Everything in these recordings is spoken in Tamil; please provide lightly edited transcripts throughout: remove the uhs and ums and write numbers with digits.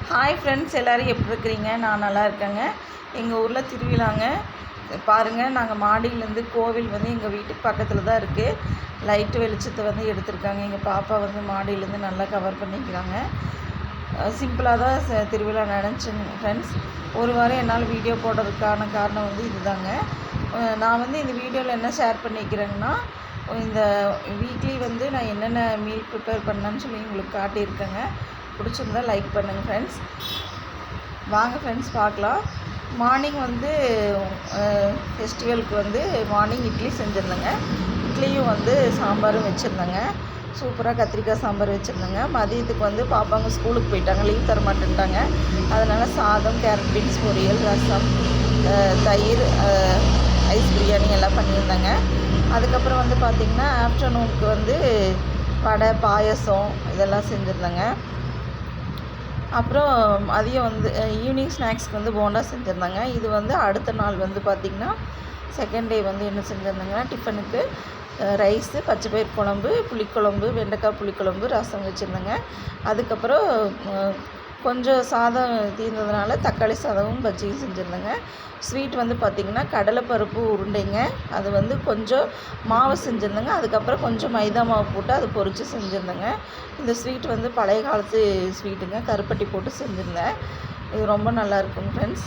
ஹாய் ஃப்ரெண்ட்ஸ், எல்லோரும் எப்படி இருக்கிறீங்க? நான் நல்லா இருக்கேங்க. எங்கள் ஊரில் திருவிழாங்க. பாருங்கள், நாங்கள் மாடியிலேருந்து கோவில் வந்து எங்கள் வீட்டுக்கு பக்கத்தில் தான் இருக்குது. லைட்டு வெளிச்சத்தை வந்து எடுத்திருக்காங்க. எங்கள் பாப்பா வந்து மாடியிலேருந்து நல்லா கவர் பண்ணிக்கிறாங்க. சிம்பிளாக தான் திருவிழா நினச்சேங்க ஃப்ரெண்ட்ஸ். ஒரு வாரம் என்னால் வீடியோ போடுறதுக்கான காரணம் வந்து இதுதாங்க. நான் வந்து இந்த வீடியோவில் என்ன ஷேர் பண்ணிக்கிறேங்கன்னா, இந்த வீக்லி வந்து நான் என்னென்ன மீல் ப்ரிப்பேர் பண்ணேன்னு சொல்லி உங்களுக்கு காட்டியிருக்கேங்க. பிடிச்சிருந்தா லைக் பண்ணுங்கள் ஃப்ரெண்ட்ஸ். வாங்க ஃப்ரெண்ட்ஸ் பார்க்கலாம். மார்னிங் வந்து ஃபெஸ்டிவலுக்கு வந்து மார்னிங் இட்லி செஞ்சுருந்தேங்க. இட்லியும் வந்து சாம்பாரும் வச்சுருந்தேங்க. சூப்பராக கத்திரிக்காய் சாம்பார் வச்சுருந்தேங்க. மதியத்துக்கு வந்து பாப்பாங்க ஸ்கூலுக்கு போயிட்டாங்க, லீவ் தர மாட்டேன்ட்டாங்க. அதனால் சாதம், கேரட் பீன்ஸ் பொரியல், ரசம், தயிர், ஐஸ் பிரியாணி எல்லாம் பண்ணியிருந்தேங்க. அதுக்கப்புறம் வந்து பார்த்திங்கன்னா ஆஃப்டர்நூனுக்கு வந்து வடை, பாயசம் இதெல்லாம் செஞ்சுருந்தேங்க. அப்புறம் மதியம் வந்து ஈவினிங் ஸ்நாக்ஸ்க்கு வந்து போண்டா செஞ்சுருந்தாங்க. இது வந்து அடுத்த நாள் வந்து பார்த்திங்கன்னா செகண்ட் டே வந்து என்ன செஞ்சுருந்தாங்கன்னா, டிஃபனுக்கு ரைஸு, பச்சைப்பயிர் குழம்பு, புளிக்குழம்பு, வெண்டைக்காய் புளிக்குழம்பு, ரசம் வச்சுருந்தேங்க. அதுக்கப்புறம் கொஞ்சம் சாதம் தீர்ந்ததுனால தக்காளி சாதமும் பஜ்ஜியும் செஞ்சுருந்தேங்க. ஸ்வீட் வந்து பார்த்திங்கன்னா கடலைப்பருப்பு உருண்டைங்க. அது வந்து கொஞ்சம் மாவு செஞ்சுருந்தேங்க. அதுக்கப்புறம் கொஞ்சம் மைதா மாவு போட்டு அது பொரித்து செஞ்சுருந்தேங்க. இந்த ஸ்வீட் வந்து பழைய காலத்து ஸ்வீட்டுங்க, கருப்பட்டி போட்டு செஞ்சுருந்தேன். இது ரொம்ப நல்லாயிருக்கும் ஃப்ரெண்ட்ஸ்.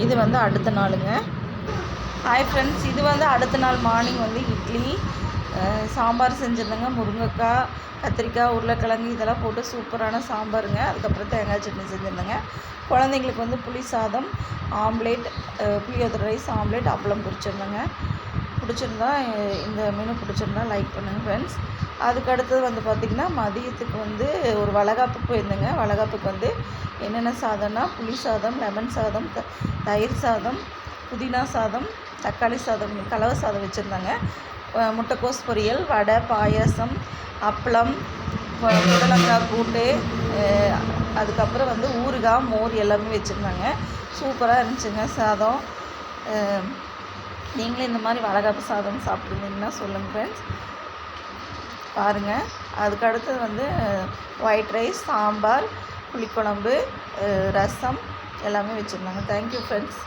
இது வந்து அடுத்த நாளுங்க. ஹாய் ஃப்ரெண்ட்ஸ், இது வந்து அடுத்த நாள் மார்னிங் வந்து இட்லி, சாம்பார் செஞ்சுருந்தேங்க. முருங்கைக்காய், கத்திரிக்காய், உருளைக்கிழங்கு இதெல்லாம் போட்டு சூப்பரான சாம்பாருங்க. அதுக்கப்புறம் தேங்காய் சட்னி செஞ்சுருந்தேங்க. குழந்தைங்களுக்கு வந்து புளி சாதம், ஆம்லேட், புளியோதரை ரைஸ், ஆம்லேட், அப்பளம் பொரிச்சிருந்தேங்க. பிடிச்சிருந்தா இந்த மெனு பிடிச்சிருந்தா லைக் பண்ணுங்கள் ஃப்ரெண்ட்ஸ். அதுக்கு அடுத்தது வந்து பார்த்திங்கன்னா மதியத்துக்கு வந்து ஒரு வளைகாப்புக்கு போயிருந்தேங்க. வளைகாப்புக்கு வந்து என்னென்ன சாதம்னா, புளி சாதம், லெமன் சாதம், தயிர் சாதம், புதினா சாதம், தக்காளி சாதம், கலவை சாதம் வச்சுருந்தாங்க. முட்டைக்கோஸ் பொரியல், வடை, பாயாசம், அப்பளம், புடலங்காய் கூட்டு, அதுக்கப்புறம் வந்து ஊறுகாய், மோர் எல்லாமே வச்சுருந்தாங்க. சூப்பராக இருந்துச்சுங்க சாதம். நீங்களும் இந்த மாதிரி வளைகாப்பு சாதம் சாப்பிட்ருந்தீங்கன்னா சொல்லுங்கள் ஃப்ரெண்ட்ஸ். பாருங்கள். அதுக்கு அடுத்தது வந்து ஒயிட் ரைஸ், சாம்பார், புளிக்குழம்பு, ரசம் எல்லாமே வச்சுருந்தாங்க. Thank you friends.